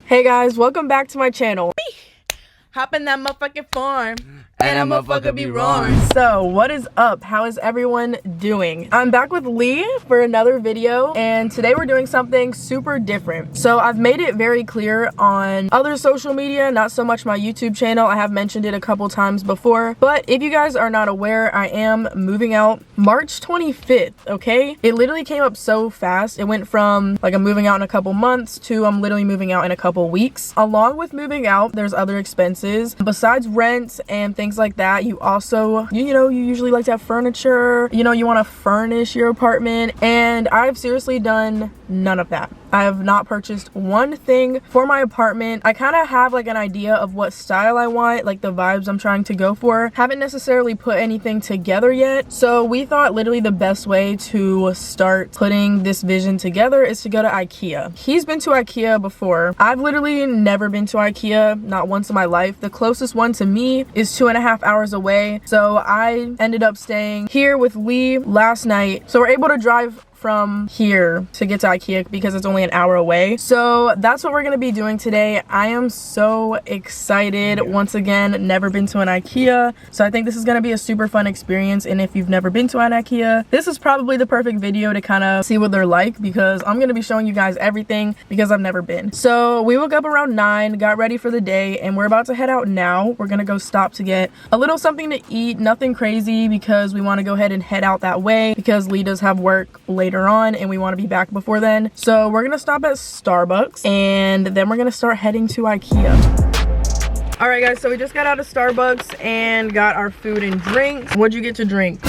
Hey guys, welcome back to my channel. Hop in that motherfucking farm and that motherfucker be roaring. So what is up? How is everyone doing? I'm back with Lee for another video, and today we're doing something super different. So I've made it very clear on other social media, not so much my YouTube channel. I have mentioned it a couple times before, but if you guys are not aware, I am moving out March 25th, okay? It literally came up so fast. It went from like I'm moving out in a couple months to I'm literally moving out in a couple weeks. Along with moving out, there's other expenses besides rent and things like that. You also, you usually like to have furniture, you want to furnish your apartment, and I've seriously done none of that. I have not purchased one thing for my apartment. I kind of have like an idea of what style I want, like the vibes I'm trying to go for. Haven't necessarily put anything together yet. So we thought literally the best way to start putting this vision together is to go to Ikea. He's been to Ikea before. I've literally never been to Ikea, not once in my life. The closest one to me is 2.5 hours away. So I ended up staying here with Lee last night. So we're able to drive from here to get to Ikea because it's only an hour away. So that's what we're gonna be doing today. I am so excited. Once again, never been to an Ikea, so I think this is gonna be a super fun experience. And if you've never been to an Ikea, this is probably the perfect video to kind of see what they're like, because I'm gonna be showing you guys everything because I've never been. So we woke up around 9, got ready for the day, and we're about to head out now. We're gonna go stop to get a little something to eat, nothing crazy, because we want to go ahead and head out that way because Lee does have work later on and we want to be back before then. So we're gonna stop at Starbucks and then we're gonna start heading to Ikea. All right guys, so we just got out of Starbucks and got our food and drinks. What'd you get to drink?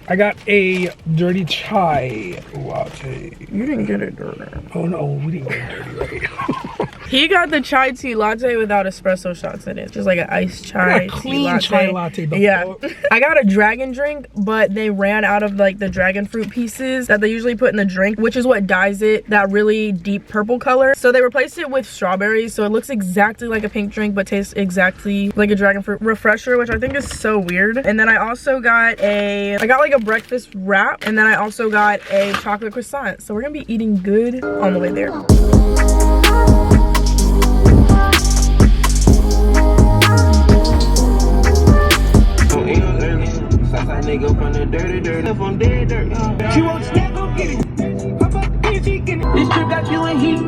I got a dirty chai latte. You didn't get it dirty. Oh no, we didn't get it dirty, right? He got the chai tea latte without espresso shots in it. Just like an iced chai clean tea latte. chai latte. Yeah. I got a dragon drink, but they ran out of like the dragon fruit pieces that they usually put in the drink, which is what dyes it that really deep purple color. So they replaced it with strawberries, so it looks exactly like a pink drink but tastes exactly like a dragon fruit refresher, which I think is so weird. And then I also got like a breakfast wrap, and then I also got a chocolate croissant. So we're gonna be eating good on the way there. She won't step up, get it. Pop up, get it. This trip got you in heat.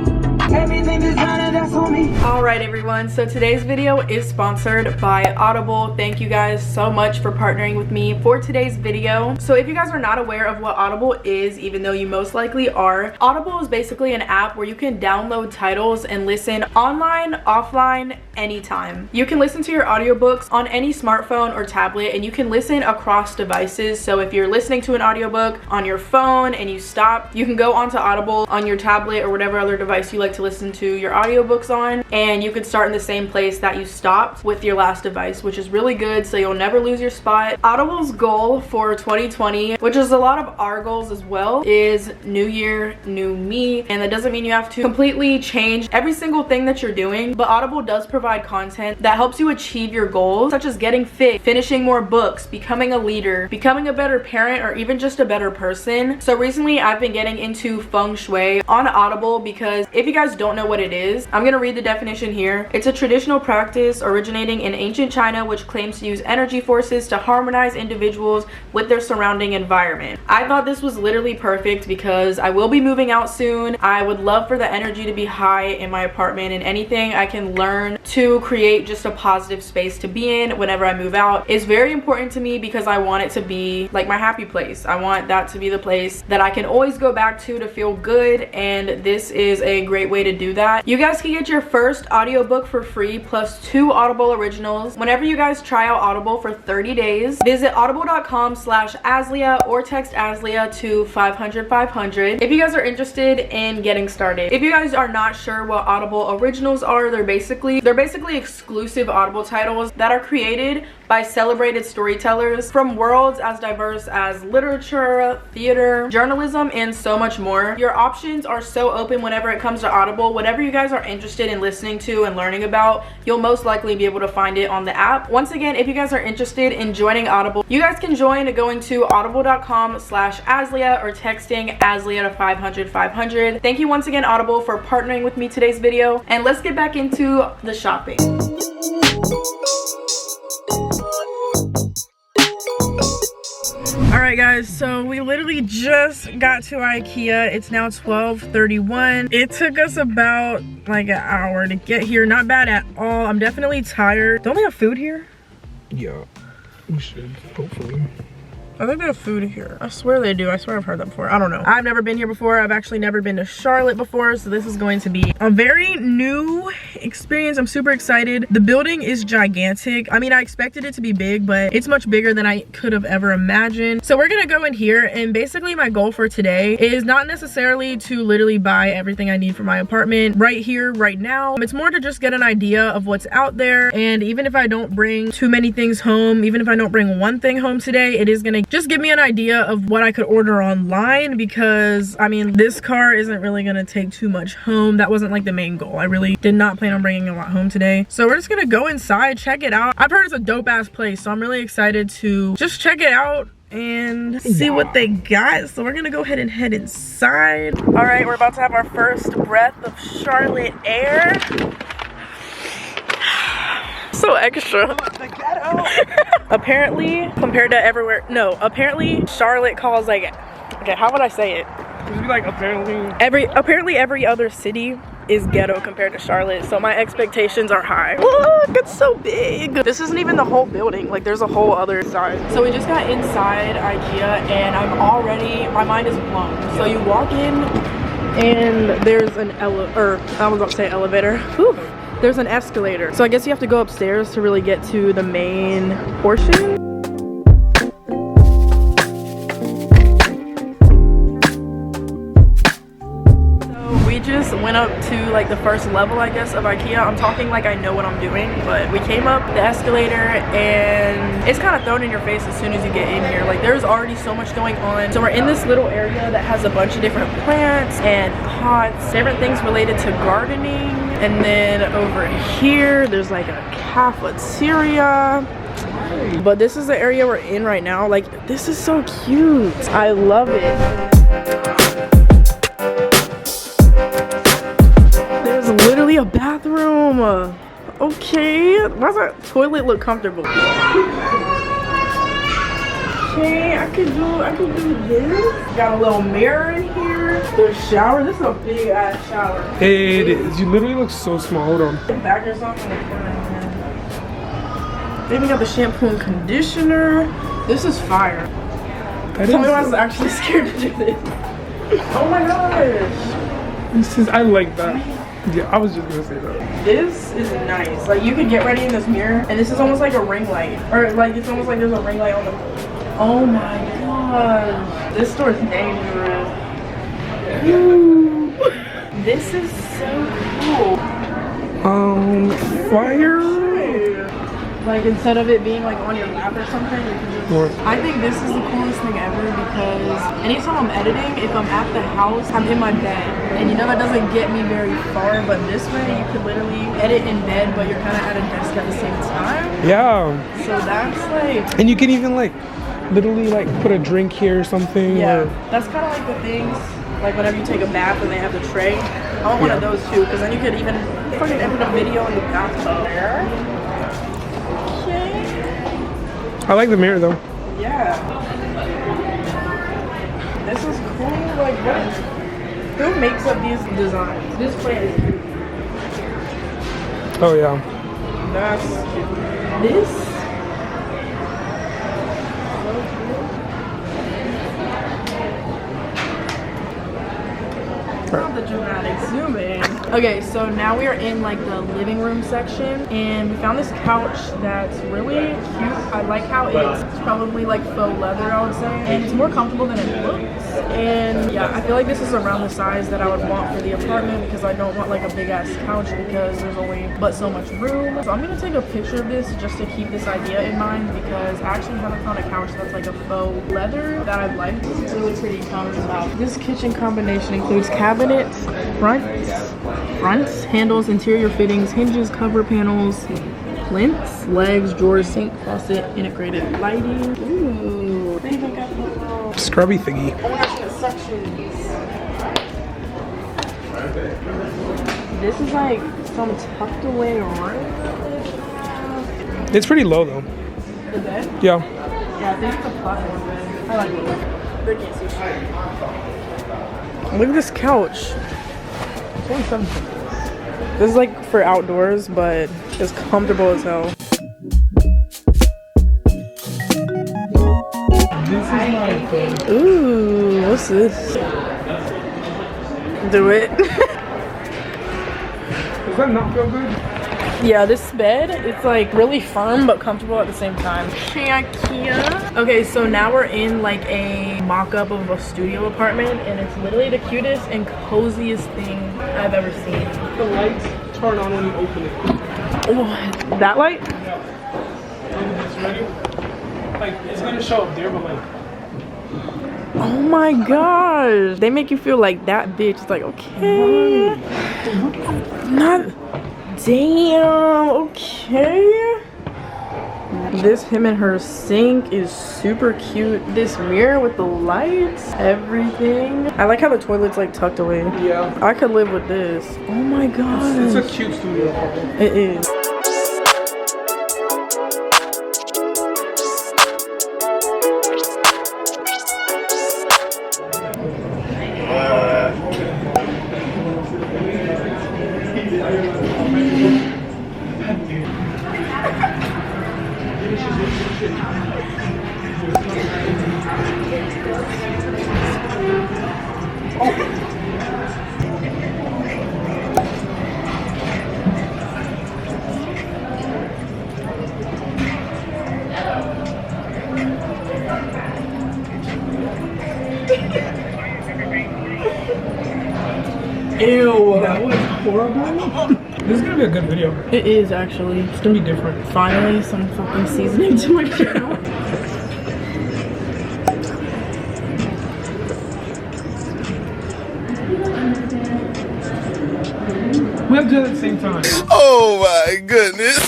Everything designer, that's on me. All right everyone, so today's video is sponsored by Audible. Thank you guys so much for partnering with me for today's video. So if you guys are not aware of what Audible is, even though you most likely are, Audible is basically an app where you can download titles and listen online, offline, anytime. You can listen to your audiobooks on any smartphone or tablet, and you can listen across devices. So if you're listening to an audiobook on your phone and you stop, you can go onto Audible on your tablet or whatever other device you like to listen to your audiobooks on, and you could start in the same place that you stopped with your last device, which is really good, so you'll never lose your spot. Audible's goal for 2020, which is a lot of our goals as well, is new year, new me. And that doesn't mean you have to completely change every single thing that you're doing, but Audible does provide content that helps you achieve your goals, such as getting fit, finishing more books, becoming a leader, becoming a better parent, or even just a better person. So recently I've been getting into feng shui on Audible, because if you guys don't know what it is, I'm gonna read the definition here. It's a traditional practice originating in ancient China which claims to use energy forces to harmonize individuals with their surrounding environment. I thought this was literally perfect because I will be moving out soon. I would love for the energy to be high in my apartment, and anything I can learn to create just a positive space to be in whenever I move out is very important to me, because I want it to be like my happy place. I want that to be the place that I can always go back to feel good, and this is a great way to do that. You guys can get your first audiobook for free plus 2 Audible originals whenever you guys try out Audible for 30 days. Visit audible.com/azlia or text azlia to 500-500 if you guys are interested in getting started. If you guys are not sure what Audible originals are, they're basically exclusive Audible titles that are created by celebrated storytellers from worlds as diverse as literature, theater, journalism, and so much more. Your options are so open whenever it comes to Audible. Whatever you guys are interested in listening into and learning about, you'll most likely be able to find it on the app. Once again, if you guys are interested in joining Audible, you guys can join going to audible.com/azlia or texting azlia to 500-500. Thank you once again, Audible, for partnering with me today's video, and let's get back into the shopping. Alright guys, so we literally just got to Ikea. It's now 12:31. It took us about like an hour to get here. Not bad at all. I'm definitely tired. Don't they have food here? Yeah, we should, hopefully. I think they have food here. I swear they do. I swear I've heard that before. I don't know. I've never been here before. I've actually never been to Charlotte before, so this is going to be a very new experience. I'm super excited. The building is gigantic. I mean, I expected it to be big, but it's much bigger than I could have ever imagined. So we're gonna go in here, and basically my goal for today is not necessarily to literally buy everything I need for my apartment right here, right now. It's more to just get an idea of what's out there, and even if I don't bring too many things home, even if I don't bring one thing home today, it is gonna just give me an idea of what I could order online, because I mean, this car isn't really gonna take too much home. That wasn't like the main goal. I really did not plan on bringing a lot home today. So we're just gonna go inside, check it out. I've heard it's a dope ass place, so I'm really excited to just check it out and see what they got. So we're gonna go ahead and head inside. All right, we're about to have our first breath of Charlotte air. So extra. Apparently, compared to everywhere, no, apparently Charlotte calls like, okay, how would I say it? It'd be like apparently every other city is ghetto compared to Charlotte, so my expectations are high. Look, it's so big. This isn't even the whole building, like there's a whole other side. So we just got inside Ikea, and I'm already, my mind is blown. So you walk in, and there's an elevator. Whew. There's an escalator. So I guess you have to go upstairs to really get to the main portion. So we just went up to like the first level, I guess, of Ikea. I'm talking like I know what I'm doing, but we came up the escalator, and it's kind of thrown in your face as soon as you get in here. Like there's already so much going on. So we're in this little area that has a bunch of different plants and pots, different things related to gardening. And then over here, there's like a cafeteria. But this is the area we're in right now. Like, this is so cute. I love it. There's literally a bathroom. Okay, why does that toilet look comfortable? Okay, I could do this. Got a little mirror in here. There's a shower. This is a big ass shower. it is. You literally look so small. Hold on. Back or something. They even got the shampoo and conditioner. This is fire. Tell me why I was actually scared to do this. Oh my gosh. This is, I like that. Yeah, I was just gonna say that. This is nice. Like you could get ready in this mirror, and this is almost like a ring light, or like it's almost like there's a ring light on the. Oh my gosh, this store is dangerous. Ooh. This is so cool. Fire. Like instead of it being like on your lap or something, you can just. I think this is the coolest thing ever, because anytime I'm editing, if I'm at the house, I'm in my bed, and you know that doesn't get me very far. But this way, you could literally edit in bed, but you're kind of at a desk at the same time. Yeah. So that's like. And you can even like literally like put a drink here or something. Yeah, or... that's kind of like the things, like whenever you take a bath and they have the tray. I want one of those too, because then you could even fucking edit a video in the bathtub there. Okay. I like the mirror though. Yeah. This is cool. Like, what? Who makes up these designs? This plant is cute. Oh yeah. That's this. Not the dramatic zoom in. Okay, so now we are in like the living room section, and we found this couch that's really cute. I like how it's probably like faux leather, I would say, and it's more comfortable than it looks. And yeah, I feel like this is around the size that I would want for the apartment, because I don't want like a big ass couch because there's only but so much room. So I'm gonna take a picture of this just to keep this idea in mind, because I actually haven't found a couch that's like a faux leather that I've liked. It's really pretty comes out. This kitchen combination includes cabinets, front, fronts, handles, interior fittings, hinges, cover panels, plinths, legs, drawers, sink, faucet, integrated lighting. Ooh, they even got the little Scrubby thingy. oh my gosh, the sections. This is like some tucked away room. It's pretty low though. The bed? Yeah. Yeah, I think it's a platform bed. I like it. They can't see shit. Look at this couch. It's only $7. This is like for outdoors, but it's comfortable as hell. This is my thing. Ooh, what's this? Do it. Does that not feel good? Yeah, this bed, it's like really firm but comfortable at the same time. Ikea. Okay, so now we're in like a mock-up of a studio apartment, and it's literally the cutest and coziest thing I've ever seen. The lights turn on when you open it. Oh, that light? Yeah. Look at this, ready? Like, it's gonna show up there, but like... Oh my gosh. They make you feel like that bitch. It's like, okay. Not... Damn, okay. This him and her sink is super cute. This mirror with the lights, everything. I like how the toilet's like tucked away. Yeah. I could live with this. Oh my god. It's a cute studio apartment. It is. Ew, That was horrible. This is gonna be a good video. it is actually. It's gonna be different. Finally, some fucking seasoning to my channel. We have to do it at the same time. Oh my goodness.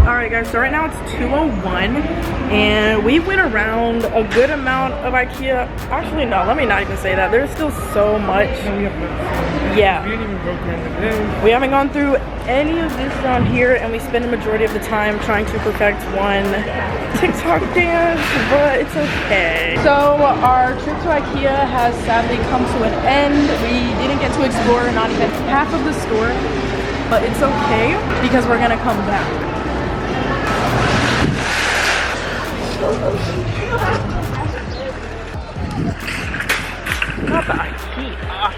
Alright guys, so right now it's 2:01 and we went around a good amount of Ikea. Actually no, let me not even say that. There's still so much. Yeah. We didn't even go through anything. We haven't gone through any of this down here, and we spend the majority of the time trying to perfect one TikTok dance, but it's okay. So our trip to Ikea has sadly come to an end. We didn't get to explore not even half of the store, but it's okay because we're gonna come back. Not the Ikea.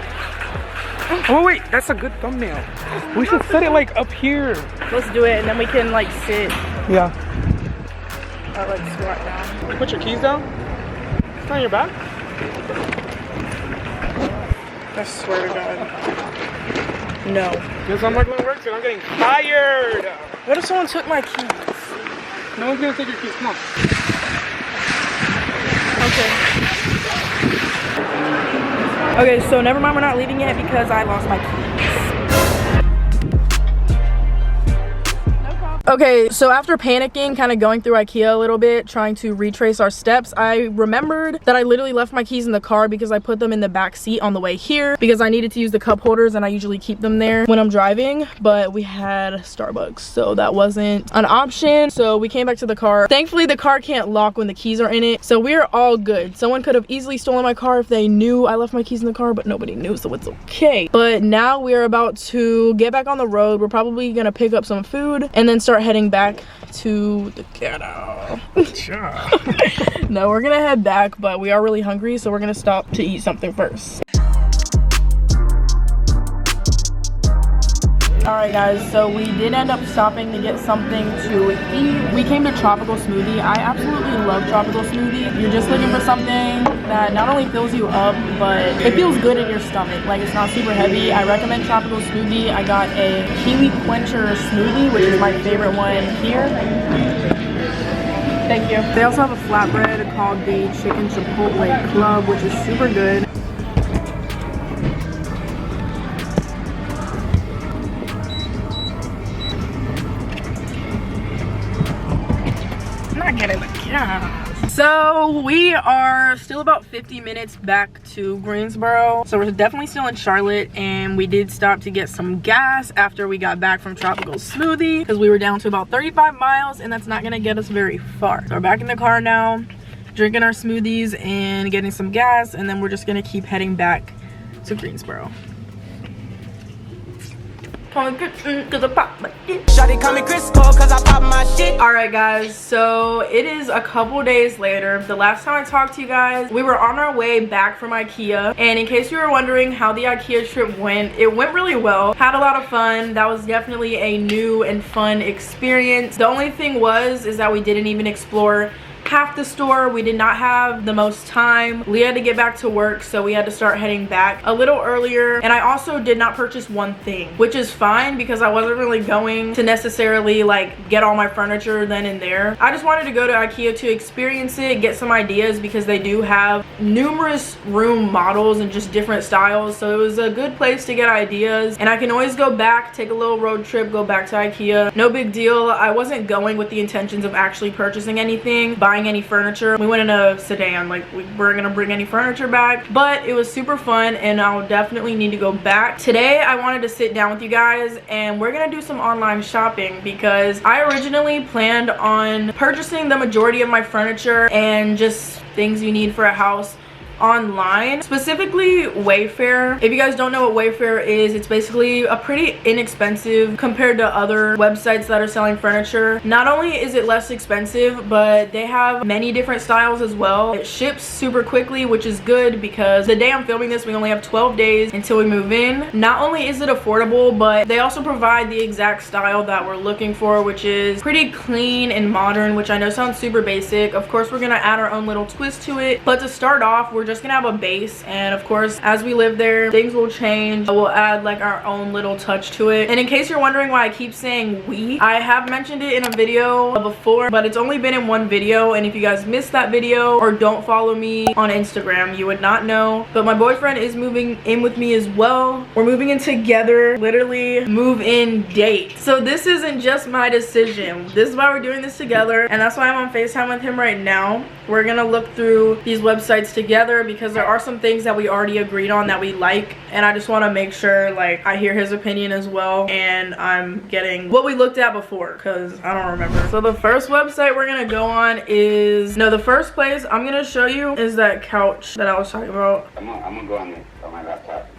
Oh wait, that's a good thumbnail. We should set it like up here. Let's do it, and then we can like sit Yeah. or like squat down. You put your keys down? It's on your back? I swear to God. No. Guess I'm not gonna work and I'm getting tired. What if someone took my keys? No one's gonna take your keys. Come on. Okay. Okay, so never mind, we're not leaving yet because I lost my keys. Okay, so after panicking, kind of going through Ikea a little bit, trying to retrace our steps, I remembered that I literally left my keys in the car because I put them in the back seat on the way here because I needed to use the cup holders and I usually keep them there when I'm driving, but we had Starbucks, so that wasn't an option. So we came back to the car. Thankfully, the car can't lock when the keys are in it, so we're all good. Someone could have easily stolen my car if they knew I left my keys in the car, but nobody knew, so it's okay. But now we're about to get back on the road. We're probably gonna pick up some food and then start heading back to the ghetto. No, we're gonna head back, but we are really hungry, so we're gonna stop to eat something first. Alright guys, so we did end up stopping to get something to eat. We came to Tropical Smoothie. I absolutely love Tropical Smoothie. You're just looking for something that not only fills you up, but it feels good in your stomach. Like, it's not super heavy. I recommend Tropical Smoothie. I got a Kiwi Quencher smoothie, which is my favorite one here. Thank you. They also have a flatbread called the Chicken Chipotle Club, which is super good. Not getting the gas. So we are still about 50 minutes back to Greensboro. So we're definitely still in Charlotte, and we did stop to get some gas after we got back from Tropical Smoothie because we were down to about 35 miles, and that's not gonna get us very far. So we're back in the car now, drinking our smoothies and getting some gas, and then we're just gonna keep heading back to Greensboro. Shawty call me Crisco cause I pop my shit. Alright guys, so it is a couple days later. The last time I talked to you guys, we were on our way back from Ikea, and in case you were wondering how the Ikea trip went, it went really well. Had a lot of fun. That was definitely a new and fun experience. The only thing is that we didn't even explore half the store. We did not have the most time. Leah had to get back to work, so we had to start heading back a little earlier. And I also did not purchase one thing, which is fine because I wasn't really going to necessarily like get all my furniture then and there. I just wanted to go to Ikea to experience it, get some ideas, because they do have numerous room models and just different styles. So it was a good place to get ideas, and I can always go back, take a little road trip, go back to Ikea. No big deal. I wasn't going with the intentions of actually purchasing anything, buying any furniture. We went in a sedan, like we weren't gonna bring any furniture back, but it was super fun, and I'll definitely need to go back. Today I wanted to sit down with you guys, and we're gonna do some online shopping because I originally planned on purchasing the majority of my furniture and just things you need for a house online, specifically Wayfair. If you guys don't know what Wayfair is, it's basically a pretty inexpensive compared to other websites that are selling furniture. Not only is it less expensive, but they have many different styles as well. It ships super quickly, which is good because the day I'm filming this, we only have 12 days until we move in. Not only is it affordable, but they also provide the exact style that we're looking for, which is pretty clean and modern, which I know sounds super basic. Of course, we're gonna add our own little twist to it, but to start off, we're just gonna have a base, and of course as we live there things will change. We'll add like our own little touch to it. And in case you're wondering why I keep saying we, I have mentioned it in a video before, but it's only been in one video, and if you guys missed that video or don't follow me on Instagram, you would not know. But my boyfriend is moving in with me as well. We're moving in together, literally move in date. So this isn't just my decision, this is why we're doing this together, and that's why I'm on FaceTime with him right now. We're gonna look through these websites together because there are some things that we already agreed on that we like, and I just want to make sure like I hear his opinion as well, and I'm getting what we looked at before because I don't remember. So the first website we're gonna go on is, no, the first place I'm gonna show you is that couch that I was talking about. I'm gonna go on my laptop.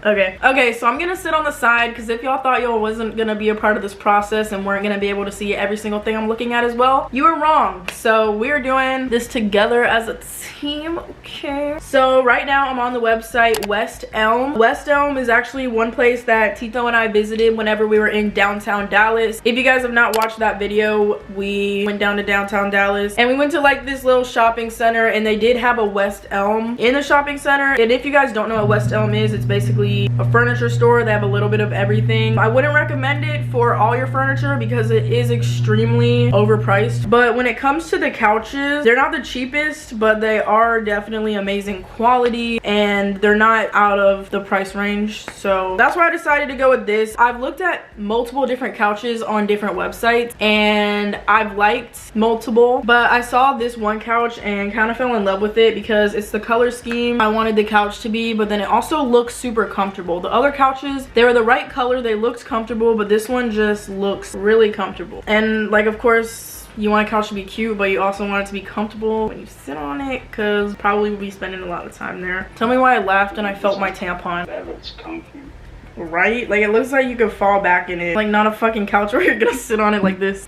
Okay, so I'm gonna sit on the side because if y'all thought y'all wasn't gonna be a part of this process and weren't gonna be able to see every single thing I'm looking at as well, you were wrong. So we're doing this together as a team, okay? So right now I'm on the website West Elm. West Elm is actually one place that Tito and I visited whenever we were in downtown Dallas. If you guys have not watched that video, we went down to downtown Dallas and we went to like this little shopping center, and they did have a West Elm in the shopping center. And if you guys don't know what West Elm is, it's basically a furniture store. They have a little bit of everything. I wouldn't recommend it for all your furniture because it is extremely overpriced, but when it comes to the couches, they're not the cheapest, but they are definitely amazing quality, and they're not out of the price range. So that's why I decided to go with this. I've looked at multiple different couches on different websites, and I've liked multiple, but I saw this one couch and kind of fell in love with it because it's the color scheme I wanted the couch to be, but then it also looks super comfortable. The other couches, they were the right color, they looked comfortable, but this one just looks really comfortable. And like, of course, you want a couch to be cute, but you also want it to be comfortable when you sit on it, because probably will be spending a lot of time there. Tell me why I laughed and I felt my tampon. That looks comfy. Right? Like, it looks like you could fall back in it. Like, not a fucking couch where you're gonna sit on it like this.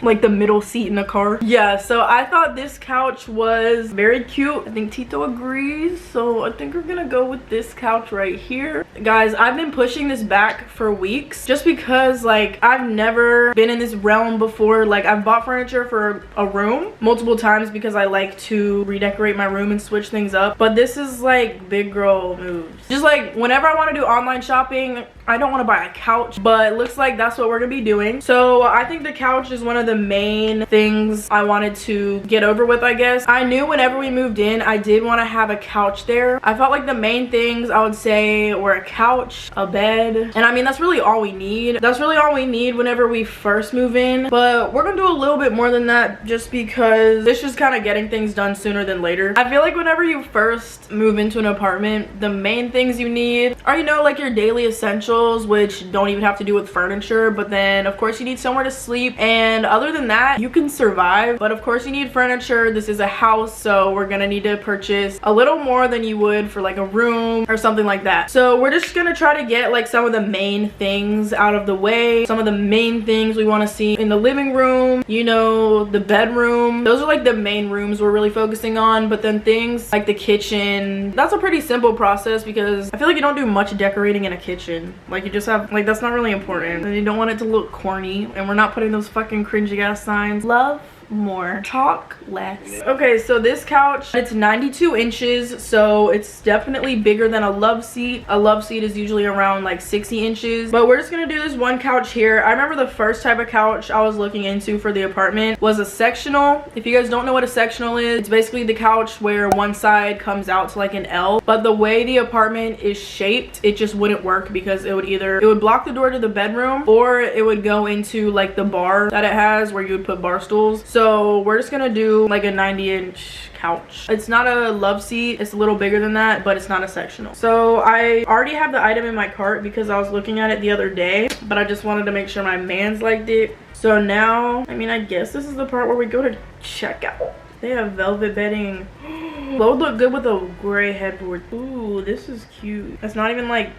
like the middle seat in the car. Yeah, so I thought this couch was very cute. I think Tito agrees, so I think we're gonna go with this couch right here. Guys, I've been pushing this back for weeks just because like I've never been in this realm before. Like I've bought furniture for a room multiple times because I like to redecorate my room and switch things up, but this is like big girl moves. Just like whenever I want to do online shopping, I don't want to buy a couch, but it looks like that's what we're gonna be doing. So I think the couch is one of the main things I wanted to get over with, I guess. I knew whenever we moved in, I did want to have a couch there. I felt like the main things I would say were a couch, a bed, and I mean, that's really all we need. That's really all we need whenever we first move in, but we're gonna do a little bit more than that just because it's just kind of getting things done sooner than later. I feel like whenever you first move into an apartment, the main things you need are, you know, like your daily essentials, which don't even have to do with furniture, but then of course you need somewhere to sleep, and other than that you can survive. But of course you need furniture. This is a house, so we're gonna need to purchase a little more than you would for like a room or something like that. So we're just gonna try to get like some of the main things out of the way, some of the main things we want to see in the living room, you know, the bedroom. Those are like the main rooms we're really focusing on. But then things like the kitchen, that's a pretty simple process because I feel like you don't do much decorating in a kitchen. Like you just have, like, that's not really important, and you don't want it to look corny, and we're not putting those fucking cringy ass signs. Love more, talk less. Okay, so this couch, it's 92 inches, so it's definitely bigger than a love seat. A love seat is usually around like 60 inches, but we're just gonna do this one couch here. I remember the first type of couch I was looking into for the apartment was a sectional. If you guys don't know what a sectional is, it's basically the couch where one side comes out to like an L, but the way the apartment is shaped, it just wouldn't work because it would block the door to the bedroom, or it would go into like the bar that it has where you would put bar stools. So we're just gonna do like a 90-inch couch. It's not a love seat, it's a little bigger than that, but it's not a sectional. So I already have the item in my cart because I was looking at it the other day, but I just wanted to make sure my mans liked it. So now, I mean, I guess this is the part where we go to checkout. They have velvet bedding. What would look good with a gray headboard? Ooh, this is cute. It's not even like,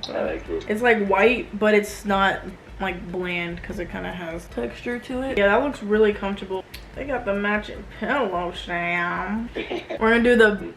I like it. it's like white, but it's not like bland because it kind of has texture to it. Yeah, that looks really comfortable. They got the matching pillow, Sam. We're gonna do the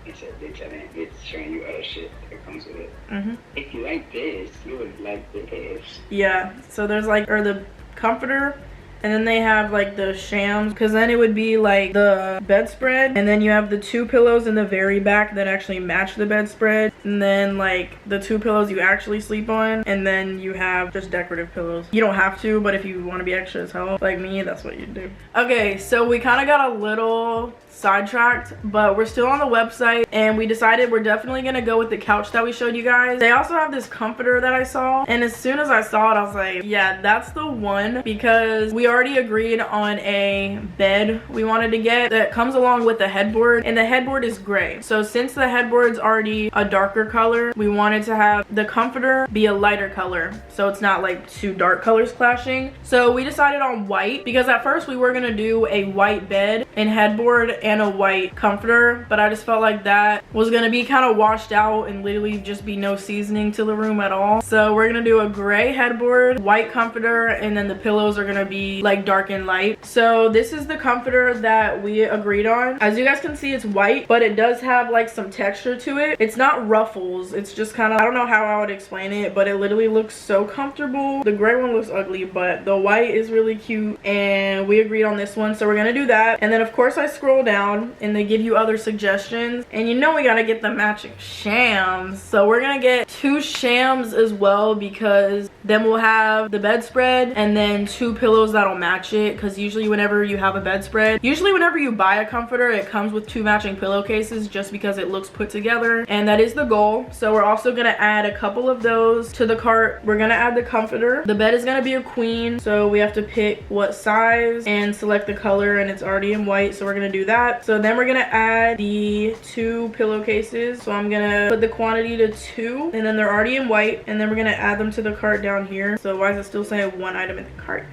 It's showing you other shit that comes with it. If you like this, you would like this. Yeah, so there's like, or the comforter, and then they have like the shams, because then it would be like the bedspread, and then you have the two pillows in the very back that actually match the bedspread, and then like the two pillows you actually sleep on, and then you have just decorative pillows. You don't have to, but if you want to be extra as hell like me, that's what you do. Okay, so we kind of got a little sidetracked, but we're still on the website, and we decided we're definitely gonna go with the couch that we showed you guys. They also have this comforter that I saw, and as soon as I saw it, I was like, yeah, that's the one, because we already agreed on a bed we wanted to get that comes along with the headboard, and the headboard is gray. So since the headboard's already a darker color, we wanted to have the comforter be a lighter color, so it's not like two dark colors clashing. So we decided on white, because at first we were gonna do a white bed and headboard and a white comforter, but I just felt like that was gonna be kind of washed out and literally just be no seasoning to the room at all. So we're gonna do a gray headboard, white comforter, and then the pillows are gonna be like dark and light. So this is the comforter that we agreed on. As you guys can see, it's white, but it does have like some texture to it. It's not ruffles, it's just kind of, I don't know how I would explain it, but it literally looks so comfortable. The gray one looks ugly, but the white is really cute, and we agreed on this one, so we're gonna do that. And then of course I scroll down and they give you other suggestions, and you know we gotta get the matching shams, so we're gonna get 2 shams as well, because then we'll have the bedspread and then 2 pillows that'll match it, because usually whenever you have a bedspread, usually whenever you buy a comforter, it comes with 2 matching pillowcases just because it looks put together, and that is the goal. So we're also gonna add a couple of those to the cart. We're gonna add the comforter. The bed is gonna be a queen, so we have to pick what size and select the color, and it's already in white, so we're gonna do that. So then we're gonna add the 2 pillowcases, so I'm gonna put the quantity to 2, and then they're already in white, and then we're gonna add them to the cart down here. So why is it still saying 1 item in the cart?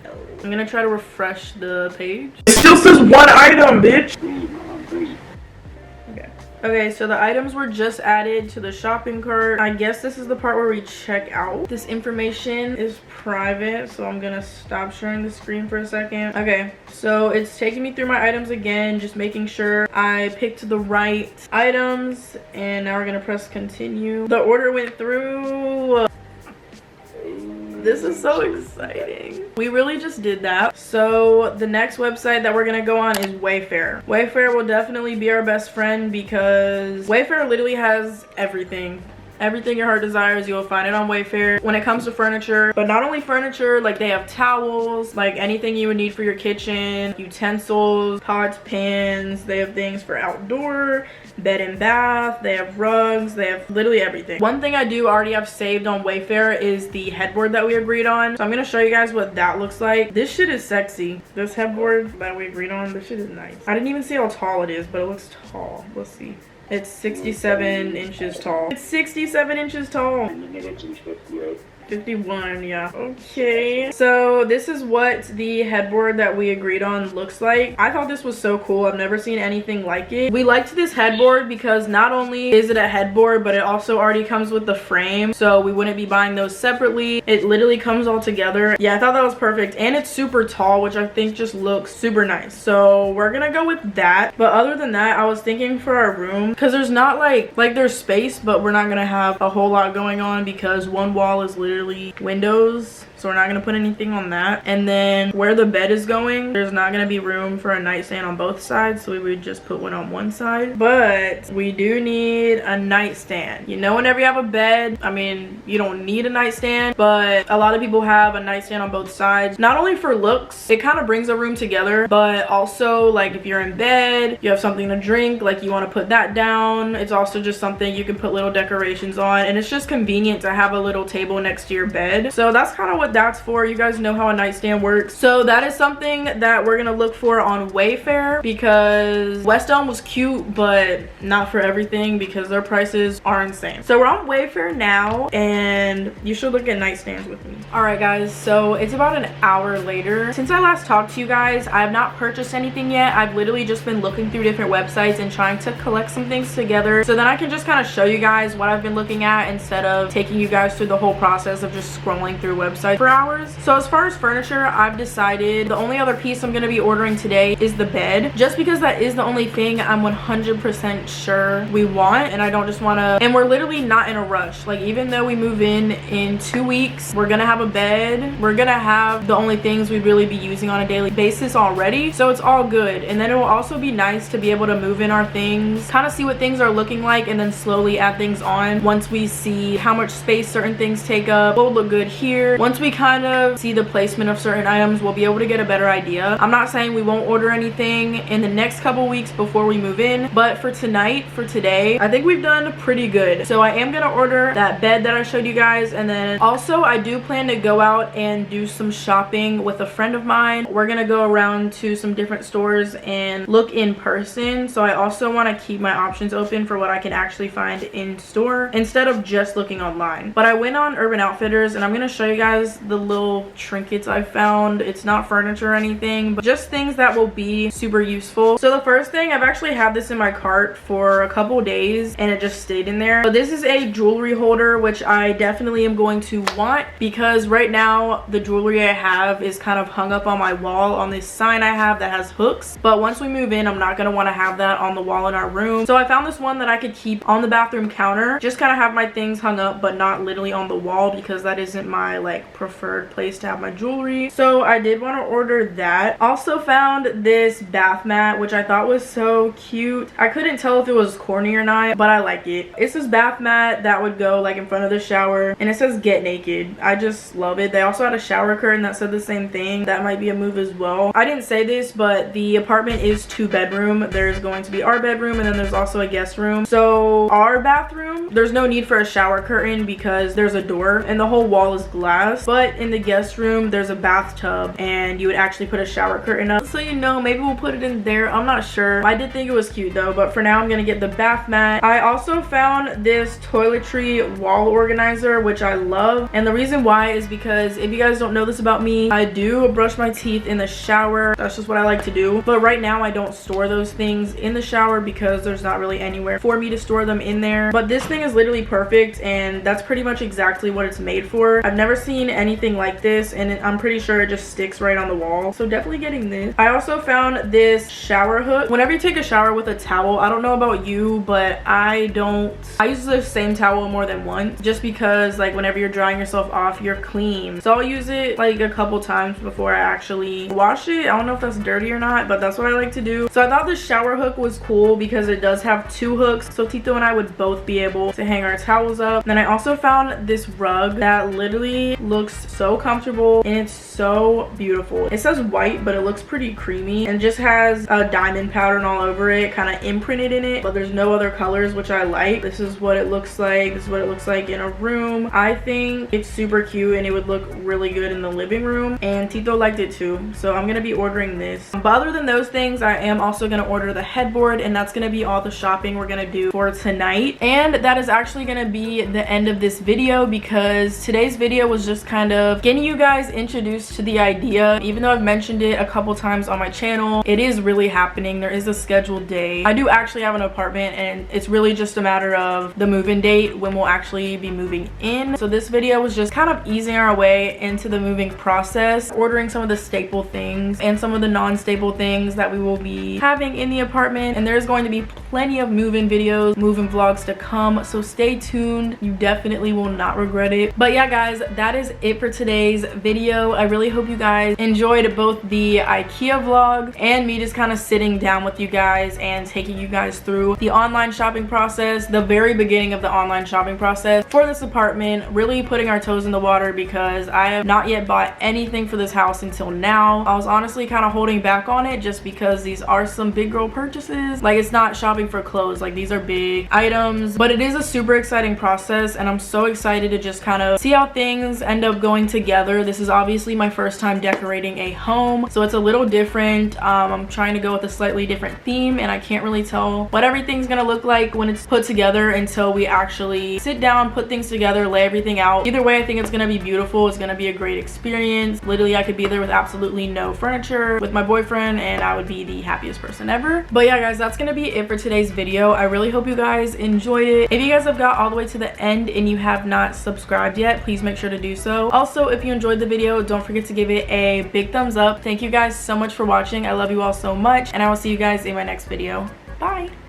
I'm gonna try to refresh the page. It still says 1 item, bitch. Okay. Okay, so the items were just added to the shopping cart. I guess this is the part where we check out. This information is private, so I'm gonna stop sharing the screen for a second. Okay, so it's taking me through my items again, just making sure I picked the right items, and now we're gonna press continue. The order went through. This is so exciting. We really just did that. So the next website that we're gonna go on is Wayfair. Wayfair will definitely be our best friend because Wayfair literally has everything. Everything your heart desires, you'll find it on Wayfair when it comes to furniture. But not only furniture, like they have towels, like anything you would need for your kitchen, utensils, pots, pans. They have things for outdoor, bed and bath. They have rugs. They have literally everything. One thing I do already have saved on Wayfair is the headboard that we agreed on. So I'm gonna show you guys what that looks like. This shit is sexy. This headboard that we agreed on, this shit is nice. I didn't even see how tall it is, but it looks tall. Let's see. It's 67 inches tall. It's 67 inches tall. 51, yeah. Okay, so this is what the headboard that we agreed on looks like. I thought this was so cool. I've never seen anything like it. We liked this headboard because not only is it a headboard, but it also already comes with the frame, so we wouldn't be buying those separately. It literally comes all together. Yeah, I thought that was perfect, and it's super tall, which I think just looks super nice. So we're gonna go with that. But other than that, I was thinking for our room, because there's not like there's space, but we're not gonna have a whole lot going on because one wall is literally windows, so we're not going to put anything on that. And then where the bed is going, there's not going to be room for a nightstand on both sides, so we would just put one on one side. But we do need a nightstand. You know, whenever you have a bed, I mean, you don't need a nightstand, but a lot of people have a nightstand on both sides. Not only for looks, it kind of brings a room together, but also like if you're in bed, you have something to drink, like you want to put that down. It's also just something you can put little decorations on, and it's just convenient to have a little table next to your bed. So that's kind of what that's for. You guys know how a nightstand works. So that is something that we're gonna look for on Wayfair, because West Elm was cute, but not for everything because their prices are insane. So we're on Wayfair now, and you should look at nightstands with me. All right guys, so it's about an hour later. Since I last talked to you guys, I have not purchased anything yet. I've literally just been looking through different websites and trying to collect some things together, so then I can just kind of show you guys what I've been looking at instead of taking you guys through the whole process of just scrolling through websites for hours. So as far as furniture, I've decided the only other piece I'm going to be ordering today is the bed, just because that is the only thing I'm 100% sure we want, and I don't just want to, and we're literally not in a rush. Like, even though we move in 2 weeks, we're gonna have a bed, we're gonna have the only things we'd really be using on a daily basis already, so it's all good. And then it will also be nice to be able to move in our things, kind of see what things are looking like, and then slowly add things on once we see how much space certain things take up, what will look good here. Once we kind of see the placement of certain items, we'll be able to get a better idea. I'm not saying we won't order anything in the next couple weeks before we move in, but for tonight, for today, I think we've done pretty good. So I am gonna order that bed that I showed you guys, and then also I do plan to go out and do some shopping with a friend of mine. We're gonna go around to some different stores and look in person, so I also want to keep my options open for what I can actually find in store instead of just looking online. But I went on Urban Outfitters, and I'm gonna show you guys the little trinkets I found. It's not furniture or anything, but just things that will be super useful. So the first thing, I've actually had this in my cart for a couple days and it just stayed in there. So this is a jewelry holder, which I definitely am going to want, because right now the jewelry I have is kind of hung up on my wall on this sign I have that has hooks, but once we move in, I'm not going to want to have that on the wall in our room. So I found this one that I could keep on the bathroom counter, just kind of have my things hung up but not literally on the wall, because that isn't my like preferred place to have my jewelry. So I did want to order that. Also found this bath mat, which I thought was so cute. I couldn't tell if it was corny or not, but I like it. It's this bath mat that would go like in front of the shower, and it says get naked. I just love it. They also had a shower curtain that said the same thing. That might be a move as well. I didn't say this, but the apartment is 2-bedroom. There's going to be our bedroom, and then there's also a guest room. So our bathroom, there's no need for a shower curtain because there's a door, and and the whole wall is glass. But in the guest room there's a bathtub, and you would actually put a shower curtain up, so you know, maybe we'll put it in there. I'm not sure. I did think it was cute though, but for now I'm gonna get the bath mat. I also found this toiletry wall organizer, which I love, and the reason why is because if you guys don't know this about me, I do brush my teeth in the shower. That's just what I like to do. But right now I don't store those things in the shower because there's not really anywhere for me to store them in there. But this thing is literally perfect, and that's pretty much exactly what it's made for. I've never seen anything like this, and I'm pretty sure it just sticks right on the wall, so definitely getting this. I also found this shower hook. Whenever you take a shower with a towel, I don't know about you, but I use the same towel more than once, just because like whenever you're drying yourself off, you're clean. So I'll use it like a couple times before I actually wash it. I don't know if that's dirty or not, but that's what I like to do. So I thought this shower hook was cool because it does have 2 hooks, so Tito and I would both be able to hang our towels up. Then I also found this rug that literally looks so comfortable, and it's so beautiful. It says white, but it looks pretty creamy, and just has a diamond pattern all over it, kind of imprinted in it, but there's no other colors, which I like. This is what it looks like. This is what it looks like in a room. I think it's super cute, and it would look really good in the living room, and Tito liked it too, so I'm gonna be ordering this. But other than those things, I am also gonna order the headboard, and that's gonna be all the shopping we're gonna do for tonight. And that is actually gonna be the end of this video, because today's video was just kind of getting you guys introduced to the idea. Even though I've mentioned it a couple times on my channel, it is really happening. There is a scheduled day. I do actually have an apartment, and it's really just a matter of the move-in date when we'll actually be moving in. So this video was just kind of easing our way into the moving process, ordering some of the staple things and some of the non-staple things that we will be having in the apartment. And there's going to be plenty of move-in videos, move-in vlogs to come, so stay tuned. You definitely will not regret it. But yeah guys, that is it for today's video. I really hope you guys enjoyed both the Ikea vlog and me just kind of sitting down with you guys and taking you guys through the online shopping process, the very beginning of the online shopping process for this apartment, really putting our toes in the water, because I have not yet bought anything for this house until now. I was honestly kind of holding back on it just because these are some big girl purchases. Like, it's not shopping for clothes, like these are big items, but it is a super exciting process, and I'm so excited to just kind of see how things end up going together. This is obviously my first time decorating a home, so it's a little different. I'm trying to go with a slightly different theme, and I can't really tell what everything's gonna look like when it's put together until we actually sit down, put things together, lay everything out. Either way, I think it's gonna be beautiful. It's gonna be a great experience. Literally, I could be there with absolutely no furniture with my boyfriend, and I would be the happiest person ever. But yeah guys, that's gonna be it for today's video. I really hope you guys enjoyed it. If you guys have got all the way to the end and you have not subscribed yet, please make sure to do so. Also, if you enjoyed the video, don't forget to give it a big thumbs up. Thank you guys so much for watching. I love you all so much, and I will see you guys in my next video. Bye.